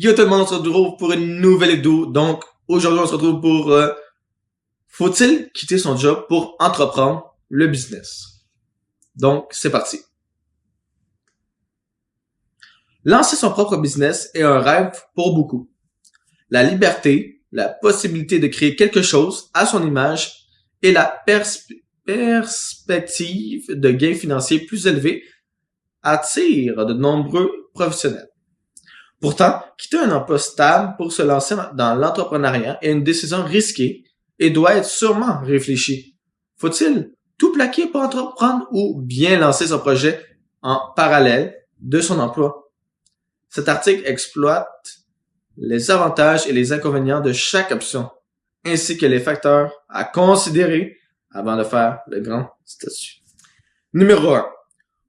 Yo tout le monde, on se retrouve pour une nouvelle vidéo. Donc, aujourd'hui, on se retrouve pour faut-il quitter son job pour entreprendre le business? Donc, c'est parti. Lancer son propre business est un rêve pour beaucoup. La liberté, la possibilité de créer quelque chose à son image et la perspective de gains financiers plus élevés attirent de nombreux professionnels. Pourtant, quitter un emploi stable pour se lancer dans l'entrepreneuriat est une décision risquée et doit être sûrement réfléchie. Faut-il tout plaquer pour entreprendre ou bien lancer son projet en parallèle de son emploi? Cet article exploite les avantages et les inconvénients de chaque option, ainsi que les facteurs à considérer avant de faire le grand statut. Numéro 1.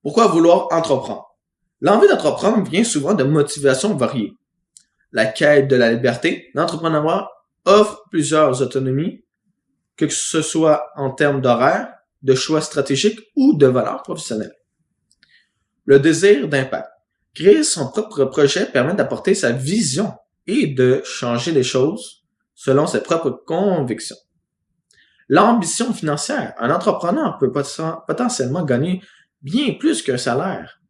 Pourquoi vouloir entreprendre? L'envie d'entreprendre vient souvent de motivations variées. La quête de la liberté, l'entrepreneuriat offre plusieurs autonomies, que ce soit en termes d'horaire, de choix stratégiques ou de valeurs professionnelles. Le désir d'impact. Créer son propre projet permet d'apporter sa vision et de changer les choses selon ses propres convictions. L'ambition financière. Un entrepreneur peut potentiellement gagner bien plus qu'un salaire,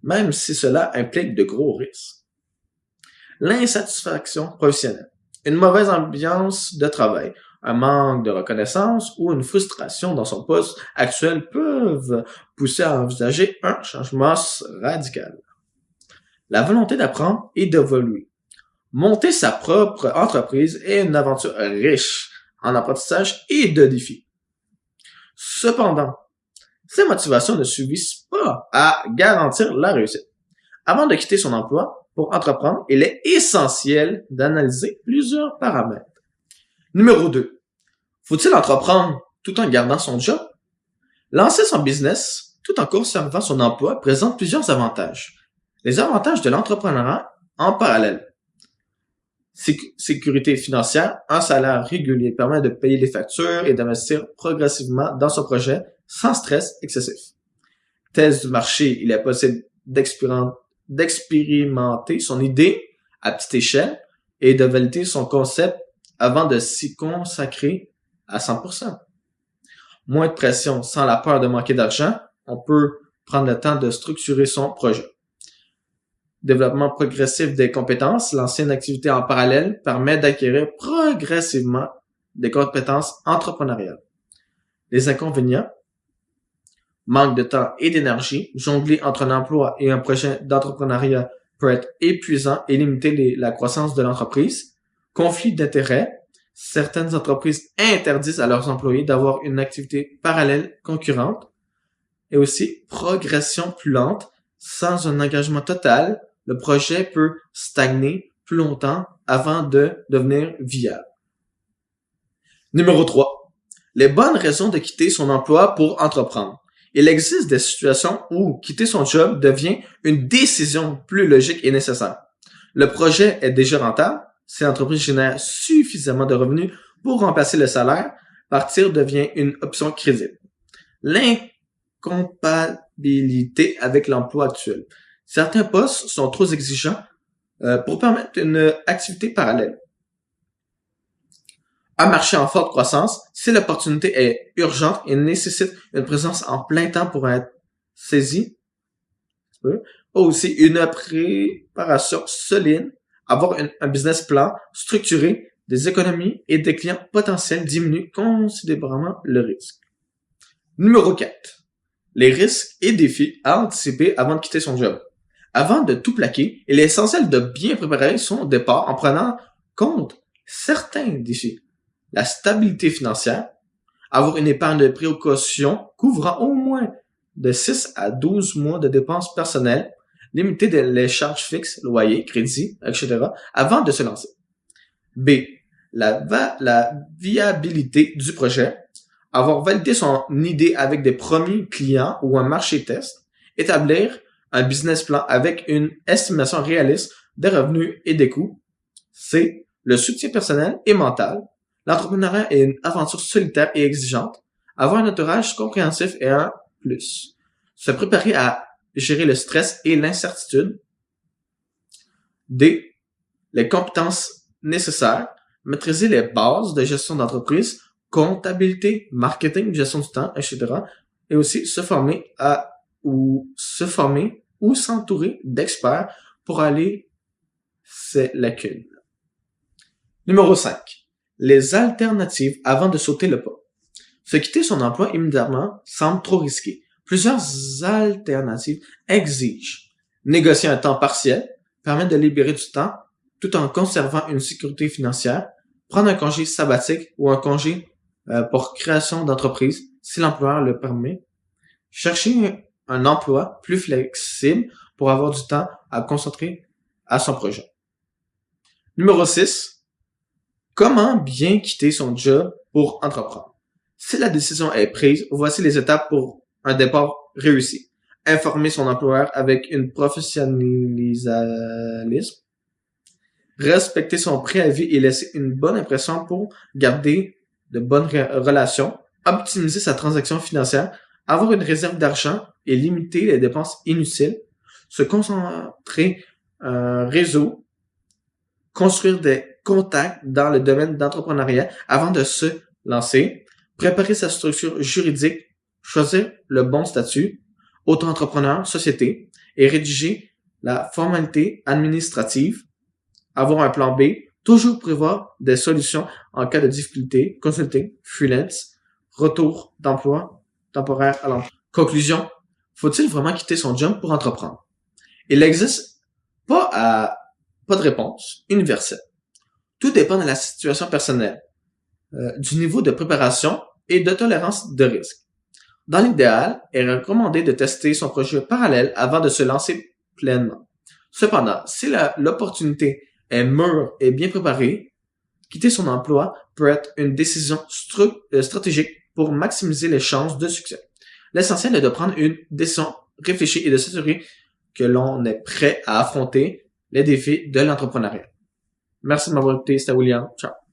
même si cela implique de gros risques. L'insatisfaction professionnelle. Une mauvaise ambiance de travail, un manque de reconnaissance ou une frustration dans son poste actuel peuvent pousser à envisager un changement radical. La volonté d'apprendre et d'évoluer. Monter sa propre entreprise est une aventure riche en apprentissage et de défis. Cependant, ces motivations ne suffisent pas à garantir la réussite. Avant de quitter son emploi pour entreprendre, il est essentiel d'analyser plusieurs paramètres. Numéro 2. Faut-il entreprendre tout en gardant son job? Lancer son business tout en conservant son emploi présente plusieurs avantages. Les avantages de l'entrepreneuriat en parallèle. Sécurité financière, un salaire régulier permet de payer les factures et d'investir progressivement dans son projet sans stress excessif. Test du marché, il est possible d'expérimenter son idée à petite échelle et de valider son concept avant de s'y consacrer à 100%. Moins de pression, sans la peur de manquer d'argent, on peut prendre le temps de structurer son projet. Développement progressif des compétences, lancer une activité en parallèle permet d'acquérir progressivement des compétences entrepreneuriales. Les inconvénients, manque de temps et d'énergie, jongler entre un emploi et un projet d'entrepreneuriat peut être épuisant et limiter la croissance de l'entreprise. Conflit d'intérêts, certaines entreprises interdisent à leurs employés d'avoir une activité parallèle concurrente. Et aussi, progression plus lente, sans un engagement total, le projet peut stagner plus longtemps avant de devenir viable. Numéro 3. Les bonnes raisons de quitter son emploi pour entreprendre. Il existe des situations où quitter son job devient une décision plus logique et nécessaire. Le projet est déjà rentable, si l'entreprise génère suffisamment de revenus pour remplacer le salaire, partir devient une option crédible. L'incompatibilité avec l'emploi actuel. Certains postes sont trop exigeants pour permettre une activité parallèle. Un marché en forte croissance, si l'opportunité est urgente et nécessite une présence en plein temps pour être saisie, aussi une préparation solide, avoir un business plan structuré, des économies et des clients potentiels diminue considérablement le risque. Numéro 4. Les risques et défis à anticiper avant de quitter son job. Avant de tout plaquer, il est essentiel de bien préparer son départ en prenant compte certains défis. La stabilité financière, avoir une épargne de précaution couvrant au moins de 6 à 12 mois de dépenses personnelles, limiter les charges fixes, loyer, crédit, etc. avant de se lancer. B. La viabilité du projet, avoir validé son idée avec des premiers clients ou un marché test, établir un business plan avec une estimation réaliste des revenus et des coûts. C. Le soutien personnel et mental. L'entrepreneuriat est une aventure solitaire et exigeante. Avoir un entourage compréhensif est un plus. Se préparer à gérer le stress et l'incertitude. D. les compétences nécessaires, maîtriser les bases de gestion d'entreprise, comptabilité, marketing, gestion du temps, etc. Et aussi se former ou s'entourer d'experts pour aller ces lacunes. Numéro 5. Les alternatives avant de sauter le pas. Se quitter son emploi immédiatement semble trop risqué. Plusieurs alternatives exigent négocier un temps partiel, permettre de libérer du temps tout en conservant une sécurité financière, prendre un congé sabbatique ou un congé pour création d'entreprise si l'employeur le permet, chercher un emploi plus flexible pour avoir du temps à concentrer à son projet. Numéro 6. Comment bien quitter son job pour entreprendre? Si la décision est prise, voici les étapes pour un départ réussi. Informer son employeur avec une professionnalisme. Respecter son préavis et laisser une bonne impression pour garder de bonnes relations. Optimiser sa transaction financière. Avoir une réserve d'argent et limiter les dépenses inutiles. Se concentrer un réseau. Construire des contacts dans le domaine d'entrepreneuriat avant de se lancer. Préparer sa structure juridique. Choisir le bon statut, auto-entrepreneur, société, et rédiger la formalité administrative, avoir un plan B, toujours prévoir des solutions en cas de difficulté, consulter, freelance, retour d'emploi, temporaire à l'emploi. Conclusion, faut-il vraiment quitter son job pour entreprendre? Il n'existe pas de réponse universelle. Tout dépend de la situation personnelle, du niveau de préparation et de tolérance de risque. Dans l'idéal, il est recommandé de tester son projet parallèle avant de se lancer pleinement. Cependant, si l'opportunité est mûre et bien préparée, quitter son emploi peut être une décision stratégique pour maximiser les chances de succès. L'essentiel est de prendre une décision réfléchie et de s'assurer que l'on est prêt à affronter les défis de l'entrepreneuriat. Merci de m'avoir écouté, c'était William. Ciao.